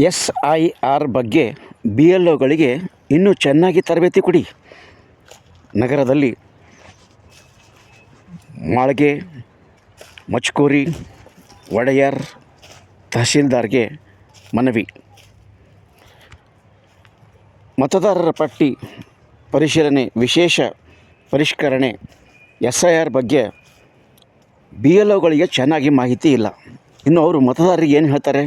SIR ಬಗ್ಗೆ BLOಗಳಿಗೆ ಇನ್ನೂ ಚೆನ್ನಾಗಿ ತರಬೇತಿ ಕೊಡಿ. ನಗರದಲ್ಲಿ ಮಾಳ್ಗೆ, ಮಚ್ಕೂರಿ, ಒಡೆಯರ್, ತಹಸೀಲ್ದಾರ್ಗೆ ಮನವಿ. ಮತದಾರರ ಪಟ್ಟಿ ಪರಿಶೀಲನೆ ವಿಶೇಷ ಪರಿಷ್ಕರಣೆ SIR ಬಗ್ಗೆ BLOಗಳಿಗೆ ಚೆನ್ನಾಗಿ ಮಾಹಿತಿ ಇಲ್ಲ. ಇನ್ನು ಅವರು ಮತದಾರರಿಗೆ ಏನು ಹೇಳ್ತಾರೆ?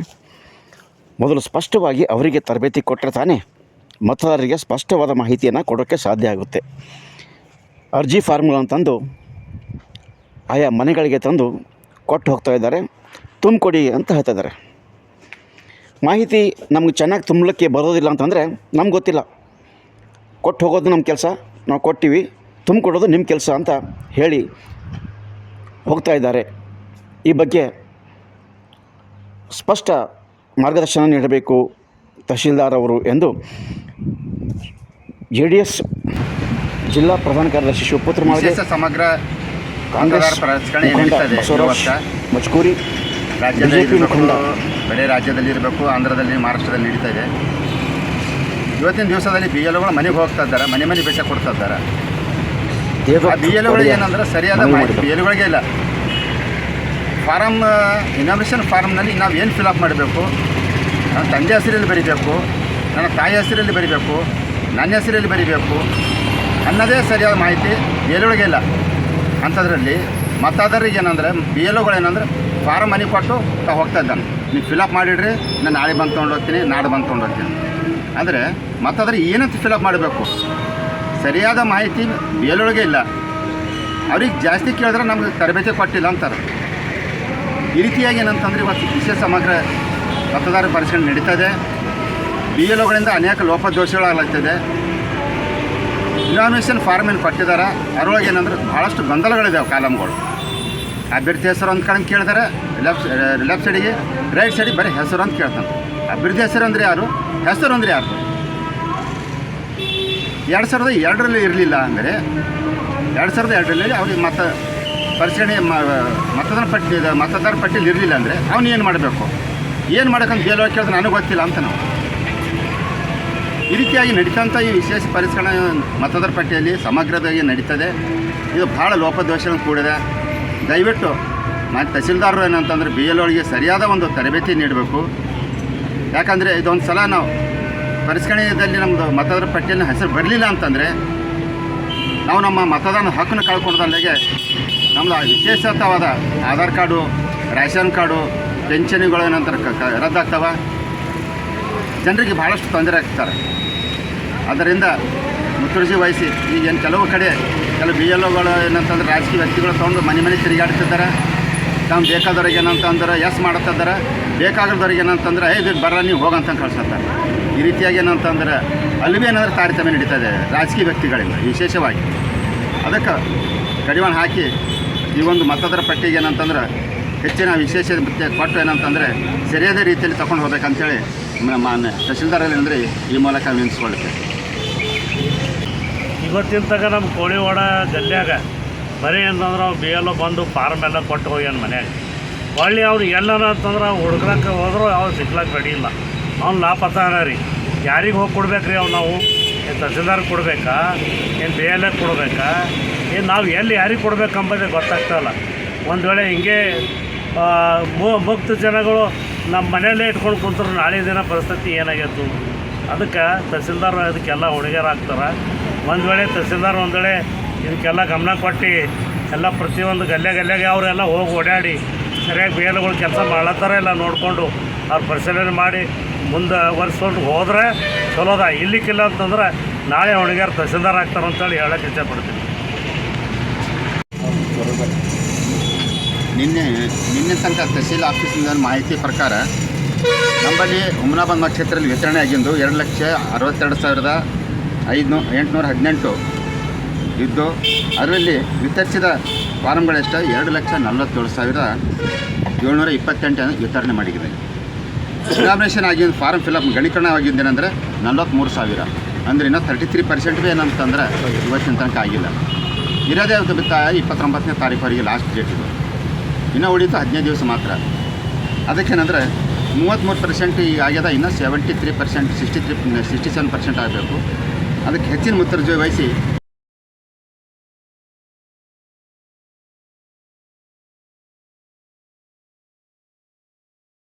ಮೊದಲು ಸ್ಪಷ್ಟವಾಗಿ ಅವರಿಗೆ ತರಬೇತಿ ಕೊಟ್ಟರೆ ತಾನೇ ಮತದಾರರಿಗೆ ಸ್ಪಷ್ಟವಾದ ಮಾಹಿತಿಯನ್ನು ಕೊಡೋಕ್ಕೆ ಸಾಧ್ಯ ಆಗುತ್ತೆ. ಅರ್ಜಿ ಫಾರ್ಮ್ಗಳನ್ನು ತಂದು ಆಯಾ ಮನೆಗಳಿಗೆ ತಂದು ಕೊಟ್ಟು ಹೋಗ್ತಾ ಇದ್ದಾರೆ. ತುಂಬಿಕೊಡಿ ಅಂತ ಹೇಳ್ತಾ ಇದ್ದಾರೆ. ಮಾಹಿತಿ ನಮ್ಗೆ ಚೆನ್ನಾಗಿ ತುಂಬಲಿಕ್ಕೆ ಬರೋದಿಲ್ಲ ಅಂತಂದರೆ ನಮ್ಗೆ ಗೊತ್ತಿಲ್ಲ. ಕೊಟ್ಟು ಹೋಗೋದು ನಮ್ಮ ಕೆಲಸ, ನಾವು ಕೊಟ್ಟಿವಿ, ತುಂಬಿಕೊಡೋದು ನಿಮ್ಮ ಕೆಲಸ ಅಂತ ಹೇಳಿ ಹೋಗ್ತಾ ಇದ್ದಾರೆ. ಈ ಬಗ್ಗೆ ಸ್ಪಷ್ಟ ಮಾರ್ಗದರ್ಶನ ನೀಡಬೇಕು ತಹಶೀಲ್ದಾರ್ ಅವರು ಎಂದು JDS ಜಿಲ್ಲಾ ಪ್ರಧಾನ ಕಾರ್ಯದರ್ಶಿ ಶಿವಪುತ್ರ ಮಾಳ್ಗೆ, ಸಮಗ್ರ ಕಾಂಗ್ರೆಸ್ ಮುಖಂಡ ಬಸವರಾಜ್ ಮಚ್ಕೂರಿ, BJP ಮುಖಂಡ ಬೇರೆ ರಾಜ್ಯದಲ್ಲಿ ಇರಬೇಕು, ಆಂಧ್ರದಲ್ಲಿ, ಮಹಾರಾಷ್ಟ್ರದಲ್ಲಿ ನಡೀತಾ ಇದೆ. ಇವತ್ತಿನ ದಿವಸದಲ್ಲಿ BLOಗಳು ಮನೆಗೆ ಹೋಗ್ತಾ ಇದ್ದಾರೆ, ಮನೆ ಭೇಟಿ ಕೊಡ್ತಾ ಇದ್ದಾರೆ. BLOಗಳಿಗೆ ಏನಂದ್ರೆ ಸರಿಯಾದ ಮಾಹಿತಿ BLOಗಳಿಗೆ ಇಲ್ಲ. ಫಾರಮ್ ಇನಾಮಿನೇಷನ್ ಫಾರಮ್ನಲ್ಲಿ ನಾವು ಏನು ಫಿಲಪ್ ಮಾಡಬೇಕು, ನನ್ನ ತಂದೆ ಹೆಸರಲ್ಲಿ ಬರೀಬೇಕು, ನನ್ನ ತಾಯಿ ಹೆಸರಲ್ಲಿ ಬರೀಬೇಕು, ನನ್ನ ಹೆಸರಲ್ಲಿ ಬರೀಬೇಕು ಅನ್ನೋದೇ ಸರಿಯಾದ ಮಾಹಿತಿ BLOಗಳಿಗೆ ಇಲ್ಲ. ಅಂಥದ್ರಲ್ಲಿ ಮತದಾರರಿಗೆ ಏನಂದರೆ BLOಗಳು ಏನಂದ್ರೆ ಫಾರಮ್ ಮನೆ ಕೊಟ್ಟು ಹೋಗ್ತಾ ಇದ್ದಾನೆ, ನೀವು ಫಿಲಪ್ ಮಾಡಿಡ್ರಿ, ನಾನು ನಾಳೆ ಬಂದು ತೊಗೊಂಡು ಹೋಗ್ತೀನಿ, ನಾಡು ಬಂದು ತೊಗೊಂಡು ಹೋಗ್ತೀನಿ. ಅಂದರೆ ಮತದಾರರಿಗೆ ಏನಂತ ಫಿಲಪ್ ಮಾಡಬೇಕು ಸರಿಯಾದ ಮಾಹಿತಿ BLOಗಳಿಗೆ ಇಲ್ಲ. ಅವ್ರಿಗೆ ಜಾಸ್ತಿ ಕೇಳಿದ್ರೆ ನಮ್ಗೆ ತರಬೇತಿ ಕೊಟ್ಟಿಲ್ಲ ಅಂತಾರೆ. ಈ ರೀತಿಯಾಗಿ ಏನಂತಂದರೆ ಇವತ್ತು ವಿಶೇಷ ಸಮಗ್ರ ಮತದಾರ ಪರಿಶೀಲನೆ ನಡೀತದೆ. BLOಗಳಿಂದ ಅನೇಕ ಲೋಪದೋಷಗಳಾಗ್ತದೆ. ಇನಾಮಿನೇಷನ್ ಫಾರ್ಮ್ ಏನು ಕೊಟ್ಟಿದ್ದಾರೆ, ಅದರೊಳಗೆ ಏನಂದ್ರೆ ಭಾಳಷ್ಟು ಗೊಂದಲಗಳಿದ್ದಾವೆ. ಕಾಲಮ್ಗಳು ಅಭ್ಯರ್ಥಿ ಹೆಸರು ಅಂತ ಕಡೆ ಕೇಳ್ತಾರೆ, ಲೆಫ್ಟ್ ಸೈಡಿಗೆ, ರೈಟ್ ಸೈಡಿಗೆ ಬರೀ ಹೆಸರು ಅಂತ ಕೇಳ್ತಾನೆ. ಅಭ್ಯರ್ಥಿ ಹೆಸರು ಅಂದರೆ ಯಾರು, ಹೆಸರು ಅಂದರೆ ಯಾರು? 2002ರಲ್ಲಿ ಇರಲಿಲ್ಲ ಅಂದರೆ 2002ರಲ್ಲಿ ಅವ್ರಿಗೆ ಪರಿಶೀಲನೆ ಮತದಾರ ಪಟ್ಟಿಯಲ್ಲಿ ಇರಲಿಲ್ಲ ಅಂದರೆ ಅವನು ಏನು ಮಾಡಬೇಕು, ಏನು ಮಾಡೋಕ್ಕಂತ BLO ಕೇಳಿದ್ರೆ ನನಗೆ ಗೊತ್ತಿಲ್ಲ ಅಂತ ನಾವು. ಈ ರೀತಿಯಾಗಿ ನಡೀತಂಥ ಈ ವಿಶೇಷ ಪರಿಷ್ಕರಣೆ ಮತದಾರ ಪಟ್ಟಿಯಲ್ಲಿ ಸಮಗ್ರವಾಗಿ ನಡೀತದೆ. ಇದು ಭಾಳ ಲೋಪದೋಷಗಳನ್ನು ಕೂಡಿದೆ. ದಯವಿಟ್ಟು ತಹಸೀಲ್ದಾರರು ಏನಂತಂದರೆ BLOಗಳಿಗೆ ಸರಿಯಾದ ಒಂದು ತರಬೇತಿ ನೀಡಬೇಕು. ಯಾಕಂದರೆ ಇದೊಂದು ಸಲ ನಾವು ಪರಿಷ್ಕರಣೆಯಲ್ಲಿ ನಮ್ಮದು ಮತದಾರ ಪಟ್ಟಿಯಲ್ಲಿ ಹೆಸರು ಬರಲಿಲ್ಲ ಅಂತಂದರೆ ನಾವು ನಮ್ಮ ಮತದಾನ ಹಕ್ಕನ್ನು ಕಳ್ಕೊಳ್ದಲ್ಲಿಗೆ ನಮ್ಮದು ವಿಶೇಷವಾದ ಆಧಾರ್ ಕಾರ್ಡು, ರೇಷನ್ ಕಾರ್ಡು, ಪೆನ್ಷನ್ಗಳು ಏನಂತಾರೆ ರದ್ದಾಗ್ತವೆ. ಜನರಿಗೆ ಭಾಳಷ್ಟು ತೊಂದರೆ ಆಗ್ತಾರೆ. ಅದರಿಂದ ಮುತುವರ್ಜಿ ವಹಿಸಿ ಈಗೇನು ಕೆಲವು ಕಡೆ ಕೆಲವು BLOಗಳು ಏನಂತಂದ್ರೆ ರಾಜಕೀಯ ವ್ಯಕ್ತಿಗಳು ತೊಗೊಂಡು ಮನೆ ತಿರುಗಾಡ್ತಿದ್ದಾರೆ. ತಾವು ಬೇಕಾದವ್ರಿಗೆ ಏನಂತಂದ್ರೆ ಮಾಡ್ತಿದ್ದಾರೆ, ಬೇಕಾಗದವ್ರಿಗೆ ಏನಂತಂದ್ರೆ ಇದು ಬರ್ರ ನೀವು ಹೋಗಂತ ಕಳ್ಸುತ್ತಾರೆ. ಈ ರೀತಿಯಾಗಿ ಏನಂತಂದ್ರೆ ಅಲ್ಲಿ ಭೀ ಏನಾದರೂ ತಾರತಮ್ಯ ನಡೀತದೆ ರಾಜಕೀಯ ವ್ಯಕ್ತಿಗಳಿಂದ ವಿಶೇಷವಾಗಿ. ಅದಕ್ಕೆ ಕಡಿವಾಣ ಹಾಕಿ ಈ ಒಂದು ಮತದಾರ ಪಟ್ಟಿಗೆ ಏನಂತಂದ್ರೆ ಹೆಚ್ಚಿನ ವಿಶೇಷತೆ ಕೊಟ್ಟು ಏನಂತಂದರೆ ಸರಿಯಾದ ರೀತಿಯಲ್ಲಿ ತಗೊಂಡು ಹೋಗ್ಬೇಕಂತೇಳಿ ಮಾನ್ಯ ತಹಸೀಲ್ದಾರಲ್ಲಿ ಅಂದರೆ ಈ ಮೂಲಕ ವಿನಿಸ್ಕೊಳ್ಳುತ್ತೆ. ಇವತ್ತಿನ ತನಕ ನಮ್ಮ ಕೋಳಿವಾಡ ಗಲ್ಯಾಗ ಬರೀ ಅಂತಂದ್ರೆ ಅವ್ರು BLO ಬಂದು ಫಾರ್ಮ್ ಎಲ್ಲ ಕೊಟ್ಟು ಹೋಗ್ಯಾನ ಮನ್ಯಾಗ. ಹೊಳ್ಳಿ ಅವ್ರು ಎಲ್ಲನ ಅಂತಂದ್ರೆ ಹುಡುಗ್ರಕ್ಕೆ ಹೋದ್ರು ಅವ್ರು ಸಿಗ್ಲಕ್ಕೆ ರೆಡಿ ಇಲ್ಲ. ಅವ್ನು ಲಾಪತ್ತಾನ ರೀ. ಯಾರಿಗೆ ಹೋಗಿ ಕೊಡ್ಬೇಕು ರೀ ನಾವು? ಏನು ತಹಸೀಲ್ದಾರ್ಗೆ ಕೊಡಬೇಕಾ, ಏನು BLOಗೆ ಕೊಡಬೇಕಾ, ಏನು ನಾವು ಎಲ್ಲಿ ಯಾರಿಗೆ ಕೊಡಬೇಕಂಬುದೇ ಗೊತ್ತಾಗ್ತಾಯಿಲ್ಲ. ಒಂದು ವೇಳೆ ಹಿಂಗೆ ಮುಕ್ತ ಜನಗಳು ನಮ್ಮ ಮನೆಯಲ್ಲೇ ಇಟ್ಕೊಂಡು ಕುಂತರು ನಾಳೆ ದಿನ ಪರಿಸ್ಥಿತಿ ಏನಾಗಿತ್ತು? ಅದಕ್ಕೆ ತಹಸೀಲ್ದಾರ್ ಅದಕ್ಕೆಲ್ಲ ಹೊಣೆಗಾರಾಗ್ತಾರೆ. ಒಂದು ವೇಳೆ ತಹಸೀಲ್ದಾರ್ ಒಂದು ವೇಳೆ ಇದಕ್ಕೆಲ್ಲ ಗಮನ ಕೊಟ್ಟು ಎಲ್ಲ ಪ್ರತಿಯೊಂದು ಗಲ್ಲೆಗೆ ಅವರೆಲ್ಲ ಹೋಗಿ ಓಡಾಡಿ ಸರಿಯಾಗಿ BLOಗಳು ಕೆಲಸ ಮಾಡತ್ತಾರ ಎಲ್ಲ ನೋಡಿಕೊಂಡು ಅವ್ರು ಪರಿಶೀಲನೆ ಮಾಡಿ ಮುಂದೆ ವರ್ಷಕೊಂಡು ಹೋದರೆ ಚಲೋದ. ಇಲ್ಲಿಕ್ಕಿಲ್ಲ ಅಂತಂದ್ರೆ ನಾಳೆ ಹೊಣೆಗಾರ ತಹಸೀಲ್ದಾರ್ ಆಗ್ತಾರೆ ಅಂತೇಳಿ ಹೇಳೋಕ್ಕೆ ಇಷ್ಟಪಡ್ತೀನಿ. ನಿನ್ನೆ ತನಕ ತಹಸೀಲ್ ಆಫೀಸಿಂದ ಮಾಹಿತಿ ಪ್ರಕಾರ ನಮ್ಮಲ್ಲಿ ಹುಮನಾಬಾದ್ ಕ್ಷೇತ್ರದಲ್ಲಿ ವಿತರಣೆ ಆಗಿದ್ದು 2,62,818 ಇದ್ದು ಅದರಲ್ಲಿ ವಿತರಿಸಿದ ಫಾರಮ್ಗಳೆಷ್ಟು 2,47,728 ವಿತರಣೆ ಮಾಡಿದೆ. ಇನಾಮಿನೇಷನ್ ಆಗಿದ್ದು ಫಾರಮ್ ಫಿಲಪ್ ಗಣೀಕರಣವಾಗಿದ್ದೇನೆಂದರೆ 43,000 ಅಂದರೆ ಇನ್ನೂ 33% ಏನಂತಂದ್ರೆ ಇವತ್ತಿನ ತನಕ ಆಗಿಲ್ಲ. ಇರೋದೇ 29ನೇ ತಾರೀಕುವರೆಗೆ ಲಾಸ್ಟ್ ಡೇಟ್ ಇದು. ಇನ್ನೂ ಉಳಿತು 15 ದಿವಸ ಮಾತ್ರ. ಅದಕ್ಕೇನೆಂದರೆ 33% ಈಗ ಆಗ್ಯದ, ಇನ್ನು 73%, 67% ಆಗಬೇಕು. ಅದಕ್ಕೆ ಹೆಚ್ಚಿನ ಮುತುವರ್ಜಿ ವಹಿಸಿ